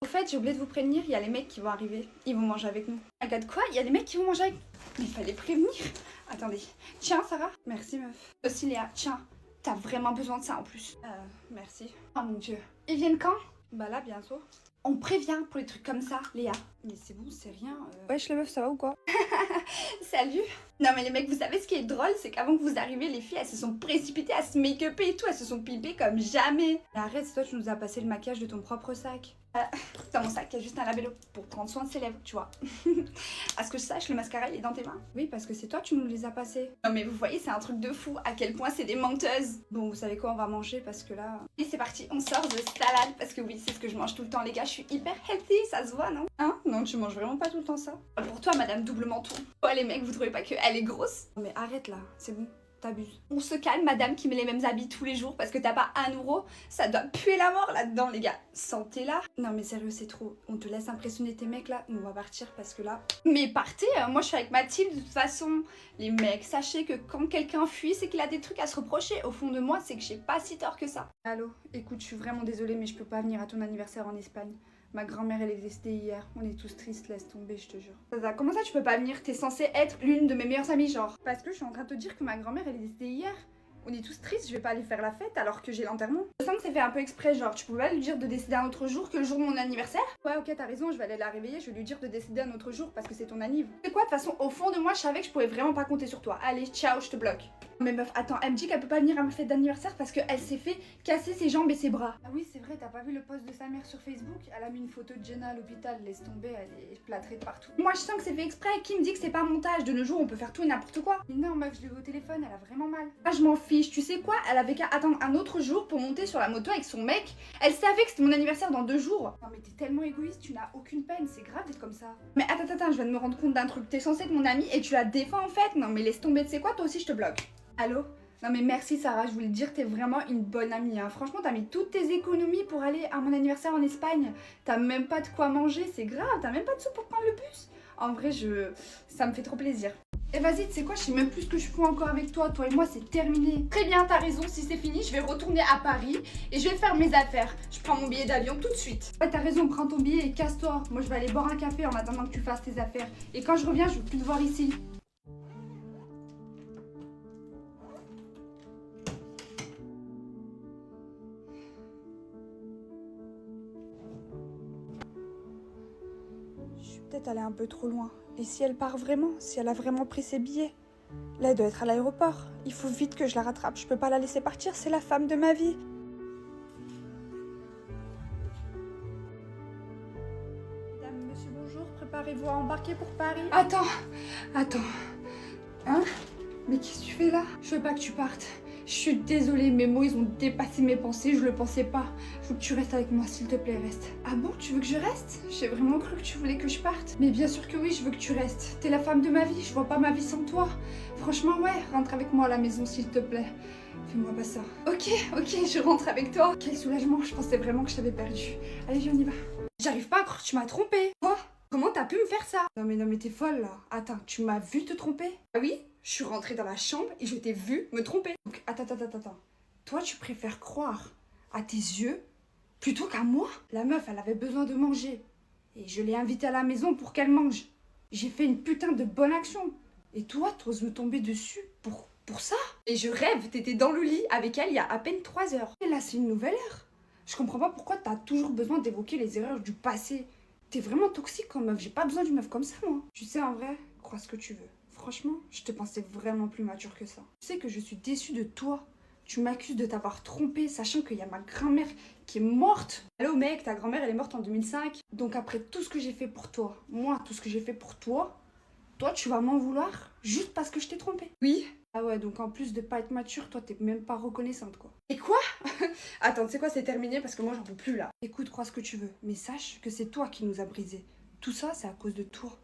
Au fait, j'ai oublié de vous prévenir, il y a les mecs qui vont arriver. Ils vont manger avec nous. Regarde quoi? Il y a des mecs qui vont manger avec nous. Mais il fallait prévenir. Attendez. Tiens, Sarah. Merci, meuf. Aussi, Léa. Tiens, t'as vraiment besoin de ça en plus. Merci. Oh mon dieu. Ils viennent quand? Bah là, bientôt. On prévient pour les trucs comme ça, Léa. Mais c'est bon, c'est rien. Wesh la meuf, ça va ou quoi? Salut. Non mais les mecs, vous savez ce qui est drôle, c'est qu'avant que vous arriviez, les filles, elles se sont précipitées à se make-upper et tout, elles se sont pipées comme jamais. Mais arrête, c'est toi tu nous as passé le maquillage de ton propre sac. Dans mon sac, il y a juste un labello pour prendre soin de ses lèvres, tu vois. À ce que je sache, le mascara, il est dans tes mains. Oui, parce que c'est toi tu nous les as passés. Non mais vous voyez, c'est un truc de fou, à quel point c'est des menteuses. Bon, vous savez quoi, on va manger parce que là... Et c'est parti, on sort de salade, parce que oui, c'est ce que je mange tout le temps, les gars, je suis hyper healthy, ça se voit, non? Hein? Non, tu manges vraiment pas tout le temps ça? Pour toi, madame double menton. Ouais, les mecs, vous trouvez pas qu'elle est grosse? Non mais arrête là, c'est bon, t'abuses. On se calme, madame qui met les mêmes habits tous les jours parce que t'as pas 1 euro. Ça doit puer la mort là-dedans, les gars. Sentez-la. Non mais sérieux, c'est trop. On te laisse impressionner tes mecs là, nous on va partir parce que là... Mais partez, moi je suis avec Mathilde de toute façon. Les mecs, sachez que quand quelqu'un fuit, c'est qu'il a des trucs à se reprocher. Au fond de moi, c'est que j'ai pas si tort que ça. Allô, écoute, je suis vraiment désolée mais je peux pas venir à ton anniversaire en Espagne. Ma grand-mère elle est décédée hier, on est tous tristes, laisse tomber, je te jure. Comment ça tu peux pas venir? T'es censée être l'une de mes meilleures amies, genre. Parce que je suis en train de te dire que ma grand-mère elle est décédée hier. On est tous tristes, je vais pas aller faire la fête alors que j'ai l'enterrement. Je sens que c'est fait un peu exprès, genre tu pouvais pas lui dire de décéder un autre jour que le jour de mon anniversaire? Ouais ok t'as raison, je vais aller la réveiller, je vais lui dire de décéder un autre jour parce que c'est ton anniv. C'est quoi, de toute façon, au fond de moi, je savais que je pouvais vraiment pas compter sur toi. Allez, ciao, je te bloque. Mais meuf, attends, elle me dit qu'elle peut pas venir à ma fête d'anniversaire parce qu'elle s'est fait casser ses jambes et ses bras. Ah oui, c'est vrai, t'as pas vu le post de sa mère sur Facebook? Elle a mis une photo de Jenna à l'hôpital, laisse tomber, elle est plâtrée de partout. Moi, je sens que c'est fait exprès. Qui me dit que c'est pas un montage? De nos jours, on peut faire tout et n'importe quoi. Mais non, meuf, je l'ai vu au téléphone, elle a vraiment mal. Ah, je m'en fiche. Tu sais quoi? Elle avait qu'à attendre un autre jour pour monter sur la moto avec son mec. Elle savait que c'était mon anniversaire dans 2 jours. Non, mais t'es tellement égoïste, tu n'as aucune peine, c'est grave d'être comme ça. Mais attends, je viens de me rendre compte d'un truc. T'es censée être mon amie et tu la défends en fait. Non, mais laisse tomber, tu sais quoi? Toi aussi, je te bloque. Allô? Non mais merci Sarah, je voulais te dire t'es vraiment une bonne amie. Hein. Franchement, t'as mis toutes tes économies pour aller à mon anniversaire en Espagne. T'as même pas de quoi manger, c'est grave. T'as même pas de sous pour prendre le bus. En vrai, ça me fait trop plaisir. Et vas-y, tu sais quoi, je sais même plus ce que je fais encore avec toi. Toi et moi, c'est terminé. Très bien, t'as raison. Si c'est fini, je vais retourner à Paris et je vais faire mes affaires. Je prends mon billet d'avion tout de suite. Ouais, t'as raison, prends ton billet et casse-toi. Moi, je vais aller boire un café en attendant que tu fasses tes affaires. Et quand je reviens, je veux plus te voir ici. Je suis peut-être allée un peu trop loin. Et si elle part vraiment? Si elle a vraiment pris ses billets? Là, elle doit être à l'aéroport. Il faut vite que je la rattrape. Je peux pas la laisser partir, c'est la femme de ma vie. Madame, monsieur, bonjour. Préparez-vous à embarquer pour Paris. Attends. Hein? Mais qu'est-ce que tu fais là? Je veux pas que tu partes. Je suis désolée, mes mots ils ont dépassé mes pensées, je le pensais pas. Je veux que tu restes avec moi, s'il te plaît, reste. Ah bon, tu veux que je reste? J'ai vraiment cru que tu voulais que je parte. Mais bien sûr que oui, je veux que tu restes. T'es la femme de ma vie, je vois pas ma vie sans toi. Franchement, ouais, rentre avec moi à la maison, s'il te plaît. Fais-moi pas ça. Ok, je rentre avec toi. Quel soulagement, je pensais vraiment que je t'avais perdu. Allez, viens, on y va. J'arrive pas à croire que tu m'as trompée. Quoi? Comment t'as pu me faire ça? Non mais t'es folle là. Attends, tu m'as vu te tromper? Ah oui, je suis rentrée dans la chambre et je t'ai vu me tromper. Donc attends. Toi, tu préfères croire à tes yeux plutôt qu'à moi? La meuf, elle avait besoin de manger. Et je l'ai invitée à la maison pour qu'elle mange. J'ai fait une putain de bonne action. Et toi, t'oses me tomber dessus pour ça? Et je rêve, t'étais dans le lit avec elle il y a à peine 3 heures. Et là, c'est une nouvelle ère. Je comprends pas pourquoi t'as toujours besoin d'évoquer les erreurs du passé. T'es vraiment toxique comme meuf, j'ai pas besoin d'une meuf comme ça, moi. Tu sais, en vrai, crois ce que tu veux. Franchement, je te pensais vraiment plus mature que ça. Tu sais que je suis déçue de toi. Tu m'accuses de t'avoir trompée, sachant qu'il y a ma grand-mère qui est morte. Allô mec, ta grand-mère elle est morte en 2005. Donc après tout ce que j'ai fait pour toi, moi, tout ce que j'ai fait pour toi, toi tu vas m'en vouloir juste parce que je t'ai trompée. Oui. Ah ouais, donc en plus de pas être mature, toi t'es même pas reconnaissante quoi. Et quoi? Attends, tu sais quoi, c'est terminé parce que moi j'en peux plus là. Écoute, crois ce que tu veux, mais sache que c'est toi qui nous a brisés. Tout ça, c'est à cause de toi.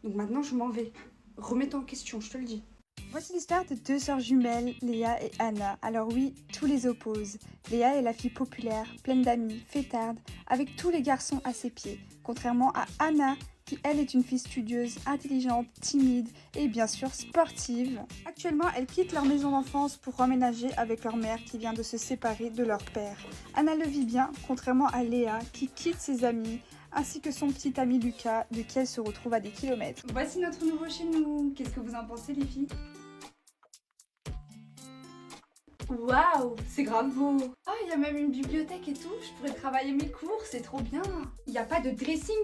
Donc maintenant je m'en vais. Remets-toi en question, je te le dis. Voici l'histoire de deux sœurs jumelles, Léa et Anna. Alors oui, tous les opposent. Léa est la fille populaire, pleine d'amis, fêtarde, avec tous les garçons à ses pieds. Contrairement à Anna, qui elle est une fille studieuse, intelligente, timide et bien sûr sportive. Actuellement, elles quittent leur maison d'enfance pour emménager avec leur mère qui vient de se séparer de leur père. Anna le vit bien, contrairement à Léa qui quitte ses amis, ainsi que son petit ami Lucas, de qui elle se retrouve à des kilomètres. Voici notre nouveau chez nous. Qu'est-ce que vous en pensez les filles? Waouh, c'est grave beau. Oh, il y a même une bibliothèque et tout. Je pourrais travailler mes cours, c'est trop bien. Il n'y a pas de dressing.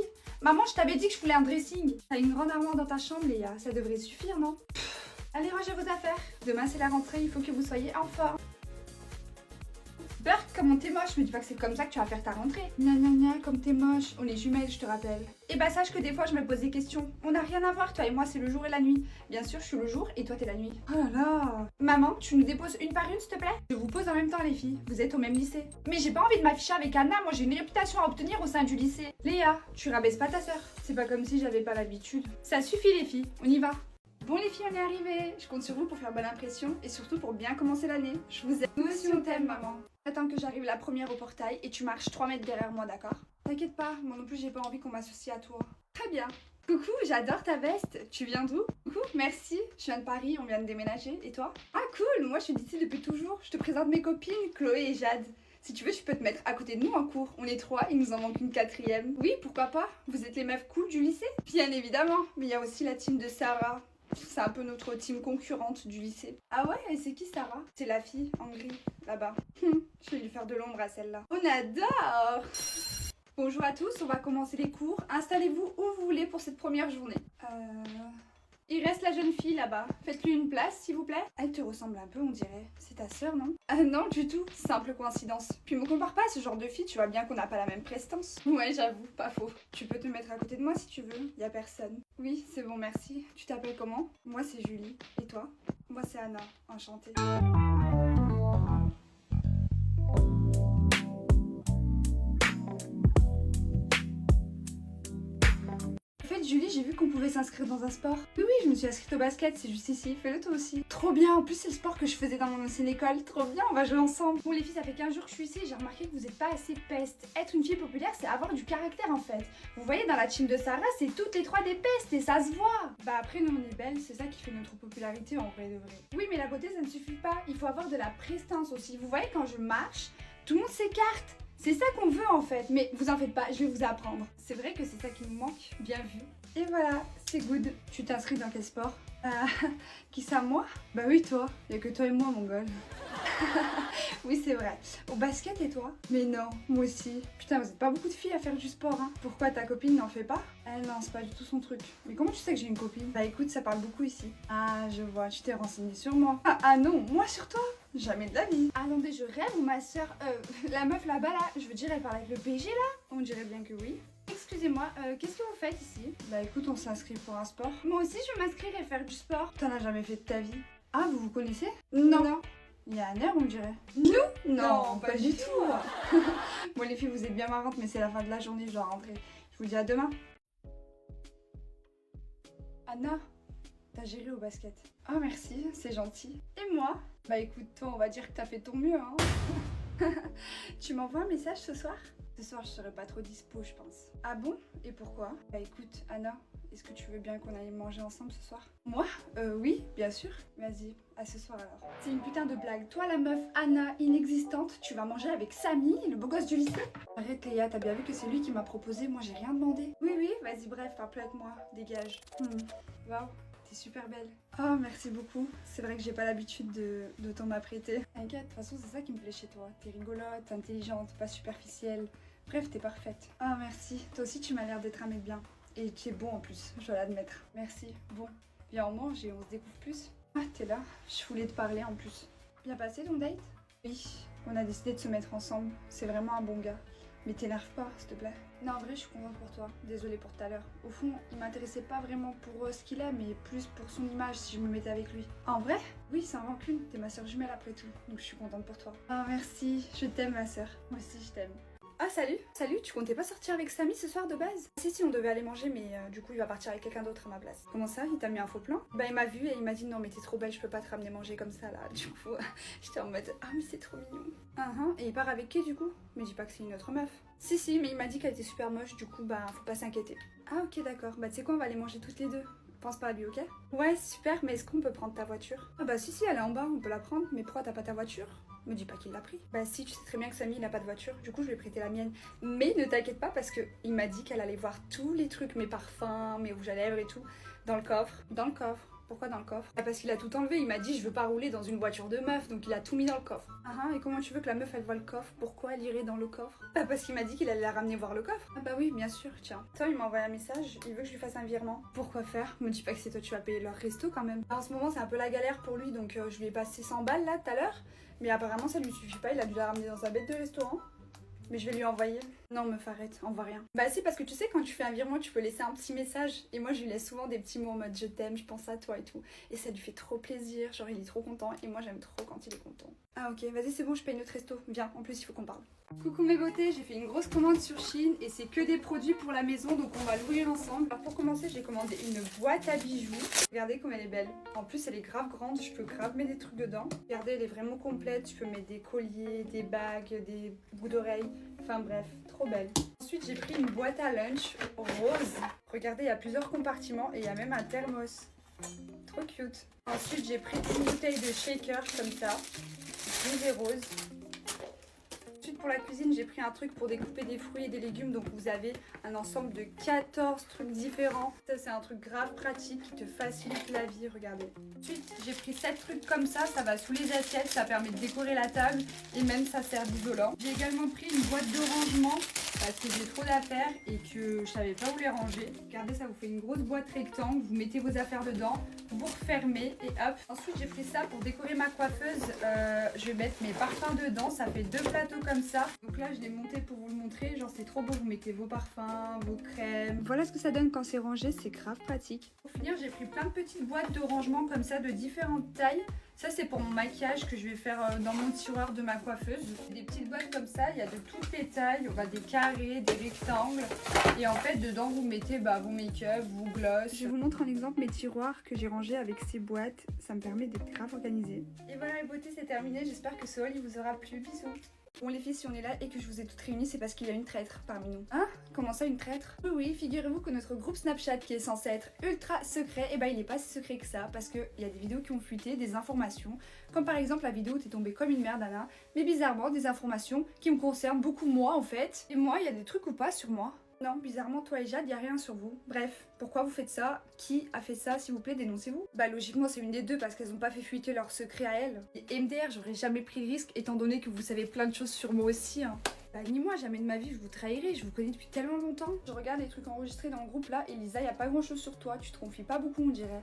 Maman, je t'avais dit que je voulais un dressing. T'as une grande armoire dans ta chambre, Léa. Ça devrait suffire, non? Allez, rangez vos affaires. Demain, c'est la rentrée. Il faut que vous soyez en forme. Berk, comment t'es moche, me dis pas que c'est comme ça que tu vas faire ta rentrée. Gna, comme t'es moche. On est jumelles, je te rappelle. Et bah sache que des fois je me pose des questions. On n'a rien à voir, toi et moi, c'est le jour et la nuit. Bien sûr, je suis le jour et toi t'es la nuit. Oh là là. Maman, tu nous déposes une par une, s'il te plaît? Je vous pose en même temps, les filles. Vous êtes au même lycée. Mais j'ai pas envie de m'afficher avec Anna, moi j'ai une réputation à obtenir au sein du lycée. Léa, tu rabaisses pas ta sœur. C'est pas comme si j'avais pas l'habitude. Ça suffit, les filles, on y va. Bon les filles, on est arrivées. Je compte sur vous pour faire bonne impression et surtout pour bien commencer l'année. Je vous aime. Nous aussi on t'aime, maman. Attends que j'arrive la première au portail et tu marches 3 mètres derrière moi, d'accord? T'inquiète pas, moi non plus j'ai pas envie qu'on m'associe à toi. Très bien. Coucou, j'adore ta veste. Tu viens d'où? Coucou, merci. Je viens de Paris, on vient de déménager. Et toi? Ah cool, moi je suis d'ici depuis toujours. Je te présente mes copines, Chloé et Jade. Si tu veux, tu peux te mettre à côté de nous en cours. On est 3, il nous en manque une 4e. Oui, pourquoi pas? Vous êtes les meufs cool du lycée? Bien évidemment, mais il y a aussi la team de Sarah. C'est un peu notre team concurrente du lycée. Ah ouais, et c'est qui Sarah? C'est la fille en gris, là-bas. Je vais lui faire de l'ombre à celle-là. On adore! Bonjour à tous, on va commencer les cours. Installez-vous où vous voulez pour cette première journée. Il reste la jeune fille là-bas. Faites-lui une place, s'il vous plaît. Elle te ressemble un peu, on dirait. C'est ta sœur, non? Ah non, du tout. Simple coïncidence. Puis me compare pas à ce genre de fille, tu vois bien qu'on n'a pas la même prestance. Ouais, j'avoue, pas faux. Tu peux te mettre à côté de moi si tu veux. Y a personne. Oui, c'est bon, merci. Tu t'appelles comment? Moi, c'est Julie. Et toi? Moi, c'est Anna. Enchantée. Julie, j'ai vu qu'on pouvait s'inscrire dans un sport. Oui, je me suis inscrite au basket, c'est juste ici. Fais-le toi aussi. Trop bien, en plus c'est le sport que je faisais dans mon ancienne école. Trop bien, on va jouer ensemble. Bon les filles, ça fait 15 jours que je suis ici et j'ai remarqué que vous n'êtes pas assez peste. Être une fille populaire, c'est avoir du caractère en fait. Vous voyez, dans la team de Sarah, c'est toutes les 3 des pestes et ça se voit. Bah après, nous on est belles, c'est ça qui fait notre popularité en vrai de vrai. Oui, mais la beauté, ça ne suffit pas. Il faut avoir de la prestance aussi. Vous voyez, quand je marche, tout le monde s'écarte. C'est ça qu'on veut en fait, mais vous en faites pas, je vais vous apprendre. C'est vrai que c'est ça qui nous manque, bien vu. Et voilà, c'est good. Tu t'inscris dans quel sport? Qui ça, moi? Bah oui, toi. Y'a que toi et moi, mongol. Oui, c'est vrai. Au basket et toi? Mais non, moi aussi. Putain, vous êtes pas beaucoup de filles à faire du sport, hein. Pourquoi ta copine n'en fait pas? Non, c'est pas du tout son truc. Mais comment tu sais que j'ai une copine? Bah écoute, ça parle beaucoup ici. Ah, je vois, tu t'es renseignée sur moi. Ah non, moi sur toi? Jamais de la vie. Attendez, je rêve ou ma soeur, la meuf là-bas là, je veux dire, elle parle avec le PG là? On dirait bien que oui. Excusez-moi, qu'est-ce que vous faites ici? Bah écoute, on s'inscrit pour un sport. Moi aussi, je m'inscrire et faire du sport. T'en as jamais fait de ta vie? Ah, vous connaissez? Non. Il y a un air, on dirait. Nous? Non, pas du tout. Bon les filles, vous êtes bien marrantes, mais c'est la fin de la journée, je dois rentrer. Je vous dis à demain. Anna, t'as géré au basket. Ah merci, c'est gentil. Et moi? Bah écoute, toi, on va dire que t'as fait ton mieux, hein. Tu m'envoies un message ce soir? Ce soir, je serai pas trop dispo, je pense. Ah bon? Et pourquoi? Bah écoute, Anna, est-ce que tu veux bien qu'on aille manger ensemble ce soir? Moi? Oui, bien sûr. Vas-y, à ce soir alors. C'est une putain de blague. Toi, la meuf Anna inexistante, tu vas manger avec Samy, le beau gosse du lycée? Arrête Léa, t'as bien vu que c'est lui qui m'a proposé, moi j'ai rien demandé. Oui, vas-y, bref, parle plus avec moi, dégage. Waouh. T'es super belle. Oh, merci beaucoup. C'est vrai que j'ai pas l'habitude d'autant m'apprêter. T'inquiète, de toute façon, c'est ça qui me plaît chez toi. T'es rigolote, intelligente, pas superficielle. Bref, t'es parfaite. Ah, merci. Toi aussi, tu m'as l'air d'être un mec bien. Et tu es bon en plus, je dois l'admettre. Merci. Bon, viens, on mange et on se découvre plus. Ah, t'es là. Je voulais te parler en plus. Bien passé ton date? Oui, on a décidé de se mettre ensemble. C'est vraiment un bon gars. Mais t'énerve pas, s'il te plaît. Non, en vrai, je suis contente pour toi. Désolée pour tout à l'heure. Au fond, il m'intéressait pas vraiment pour ce qu'il est, mais plus pour son image si je me mettais avec lui. En vrai? Oui, sans rancune. T'es ma soeur jumelle après tout. Donc je suis contente pour toi. Ah, merci. Je t'aime, ma soeur. Moi aussi, je t'aime. Ah salut. Salut, tu comptais pas sortir avec Samy ce soir de base? Si, on devait aller manger mais du coup il va partir avec quelqu'un d'autre à ma place. Comment ça? Il t'a mis un faux plan? Bah il m'a vu et il m'a dit non mais t'es trop belle, je peux pas te ramener manger comme ça là. Du coup j'étais en mode ah mais c'est trop mignon. Et il part avec qui du coup? Mais dis pas que c'est une autre meuf. Si mais il m'a dit qu'elle était super moche, du coup bah faut pas s'inquiéter. Ah ok d'accord, bah tu sais quoi, on va aller manger toutes les deux. Pense pas à lui, ok? Ouais, super, mais est-ce qu'on peut prendre ta voiture? Ah bah si, elle est en bas, on peut la prendre, mais pourquoi t'as pas ta voiture? Me dis pas qu'il l'a pris. Bah si, tu sais très bien que Samy il a pas de voiture, du coup je lui ai prêté la mienne. Mais ne t'inquiète pas parce que il m'a dit qu'elle allait voir tous les trucs, mes parfums, mes rouges à lèvres et tout, dans le coffre. Dans le coffre. Pourquoi dans le coffre? Ah parce qu'il a tout enlevé, il m'a dit je veux pas rouler dans une voiture de meuf, donc il a tout mis dans le coffre. Et comment tu veux que la meuf elle voit le coffre? Pourquoi elle irait dans le coffre? Bah parce qu'il m'a dit qu'il allait la ramener voir le coffre. Ah bah oui, bien sûr, tiens. Toi il m'a envoyé un message, il veut que je lui fasse un virement. Pourquoi faire? Me dis pas que c'est toi tu vas payer leur resto quand même. En ce moment c'est un peu la galère pour lui, donc je lui ai passé 100 balles là tout à l'heure. Mais apparemment ça lui suffit pas, il a dû la ramener dans sa bête de restaurant. Mais je vais lui envoyer. Non, meuf, arrête, envoie rien. Bah si, parce que tu sais, quand tu fais un virement, tu peux laisser un petit message. Et moi, je lui laisse souvent des petits mots en mode je t'aime, je pense à toi et tout. Et ça lui fait trop plaisir, genre il est trop content. Et moi, j'aime trop quand il est content. Ah ok, vas-y, c'est bon, je paye notre resto. Viens, en plus, il faut qu'on parle. Coucou mes beautés, j'ai fait une grosse commande sur Shein et c'est que des produits pour la maison, donc on va l'ouvrir ensemble. Alors pour commencer, j'ai commandé une boîte à bijoux. Regardez comme elle est belle. En plus, elle est grave grande, je peux grave mettre des trucs dedans. Regardez, elle est vraiment complète, je peux mettre des colliers, des bagues, des boucles d'oreilles. Enfin bref, trop belle. Ensuite, j'ai pris une boîte à lunch rose. Regardez, il y a plusieurs compartiments et il y a même un thermos. Trop cute. Ensuite, j'ai pris une bouteille de shaker comme ça, rouge et rose. Ensuite, pour la cuisine, j'ai pris un truc pour découper des fruits et des légumes. Donc, vous avez un ensemble de 14 trucs différents. Ça, c'est un truc grave pratique qui te facilite la vie. Regardez. Ensuite, j'ai pris 7 trucs comme ça. Ça va sous les assiettes. Ça permet de décorer la table. Et même, ça sert d'isolant. J'ai également pris une boîte de rangement parce que j'ai trop d'affaires et que je savais pas où les ranger. Regardez, ça vous fait une grosse boîte rectangle. Vous mettez vos affaires dedans. Vous refermez et hop. Ensuite, j'ai pris ça pour décorer ma coiffeuse. Je vais mettre mes parfums dedans. Ça fait 2 plateaux comme ça. Donc là, je l'ai monté pour vous le montrer. Genre, c'est trop beau. Vous mettez vos parfums, vos crèmes. Voilà ce que ça donne quand c'est rangé. C'est grave pratique. Pour finir, j'ai pris plein de petites boîtes de rangement comme ça de différentes tailles. Ça, c'est pour mon maquillage que je vais faire dans mon tiroir de ma coiffeuse. Des petites boîtes comme ça, il y a de toutes les tailles. On a des carrés, des rectangles. Et en fait, dedans, vous mettez vos make-up, vos gloss. Je vous montre en exemple mes tiroirs que j'ai rangés avec ces boîtes. Ça me permet d'être grave organisée. Et voilà, les beautés, c'est terminé. J'espère que ce haul, il vous aura plu. Bisous. Bon les filles, si on est là et que je vous ai toutes réunies, c'est parce qu'il y a une traître parmi nous. Hein? Comment ça une traître? Oui, figurez-vous que notre groupe Snapchat qui est censé être ultra secret, et il est pas si secret que ça parce qu'il y a des vidéos qui ont fuité, des informations, comme par exemple la vidéo où t'es tombée comme une merde Anna, mais bizarrement des informations qui me concernent beaucoup moi en fait. Et moi, il y a des trucs ou pas sur moi? Non, bizarrement, toi et Jade, y a rien sur vous. Bref, pourquoi vous faites ça? Qui a fait ça? S'il vous plaît, dénoncez-vous. Bah logiquement, c'est une des deux parce qu'elles ont pas fait fuiter leur secret à elles. Et MDR, j'aurais jamais pris le risque étant donné que vous savez plein de choses sur moi aussi. Bah ni moi, jamais de ma vie, je vous trahirai, je vous connais depuis tellement longtemps. Je regarde les trucs enregistrés dans le groupe là, et Lisa, y a pas grand chose sur toi, tu te confies pas beaucoup on dirait.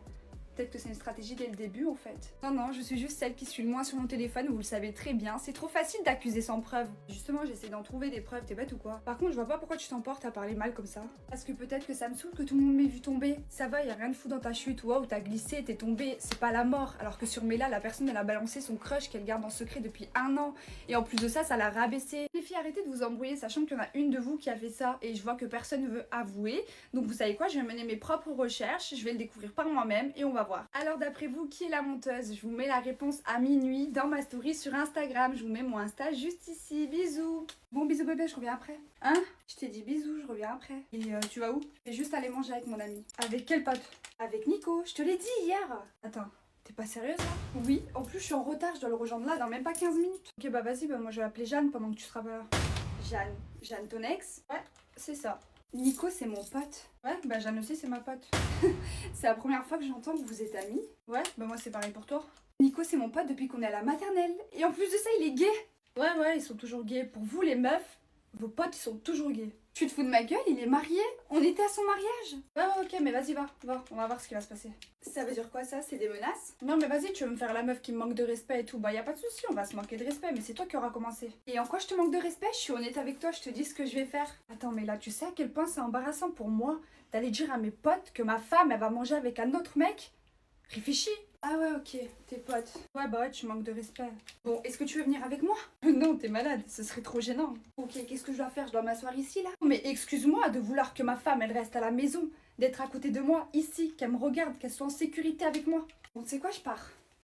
Peut-être que c'est une stratégie dès le début en fait. Non, je suis juste celle qui suit le moins sur mon téléphone, vous le savez très bien. C'est trop facile d'accuser sans preuve. Justement, j'essaie d'en trouver des preuves, t'es bête ou quoi? Par contre, je vois pas pourquoi tu t'emportes à parler mal comme ça. Parce que peut-être que ça me saoule que tout le monde m'ait vu tomber. Ça va, y a rien de fou dans ta chute, ou t'as glissé, t'es tombé, c'est pas la mort. Alors que sur Mela, la personne elle a balancé son crush qu'elle garde en secret depuis 1 an. Et en plus de ça, ça l'a rabaissé. Les filles, arrêtez de vous embrouiller, sachant qu'il y en a une de vous qui a fait ça. Et je vois que personne ne veut avouer. Donc vous savez quoi, je vais mener mes propres recherches, je vais le découvrir par moi-même et on va voir. Alors d'après vous, qui est la menteuse? Je vous mets la réponse à minuit dans ma story sur Instagram. Je vous mets mon Insta juste ici. Bisous. Bon, bisous bébé, je reviens après. Hein? Je t'ai dit bisous, je reviens après. Et tu vas où? Je vais juste aller manger avec mon ami. Avec quel pote? Avec Nico, je te l'ai dit hier. Attends, t'es pas sérieuse là? Oui, en plus je suis en retard, je dois le rejoindre là dans même pas 15 minutes. Ok, bah vas-y, moi je vais appeler Jeanne pendant que tu seras pas là. Jeanne ton ex? Ouais, c'est ça. Nico, c'est mon pote. Ouais, bah Jeanne aussi, c'est ma pote. C'est la première fois que j'entends que vous êtes amis. Ouais, bah moi c'est pareil pour toi. Nico, c'est mon pote depuis qu'on est à la maternelle. Et en plus de ça, il est gay. Ouais, ils sont toujours gays. Pour vous, les meufs, vos potes, ils sont toujours gays. Tu te fous de ma gueule? Il est marié? On était à son mariage? Ouais, ok, mais vas-y, va, on va voir ce qui va se passer. Ça veut dire quoi ça? C'est des menaces? Non, mais vas-y, tu veux me faire la meuf qui me manque de respect et tout. Bah, y a pas de souci, on va se manquer de respect, mais c'est toi qui auras commencé. Et en quoi je te manque de respect? Je suis honnête avec toi, je te dis ce que je vais faire. Attends, mais là, tu sais à quel point c'est embarrassant pour moi d'aller dire à mes potes que ma femme, elle va manger avec un autre mec? Réfléchis. Ah ouais, ok, tes potes. Ouais, bah ouais, tu manques de respect. Bon, est-ce que tu veux venir avec moi? Non, t'es malade, ce serait trop gênant. Ok, qu'est-ce que je dois faire? Je dois m'asseoir ici, là? Mais excuse-moi de vouloir que ma femme, elle reste à la maison, d'être à côté de moi, ici, qu'elle me regarde, qu'elle soit en sécurité avec moi. Bon, tu sais quoi, je pars.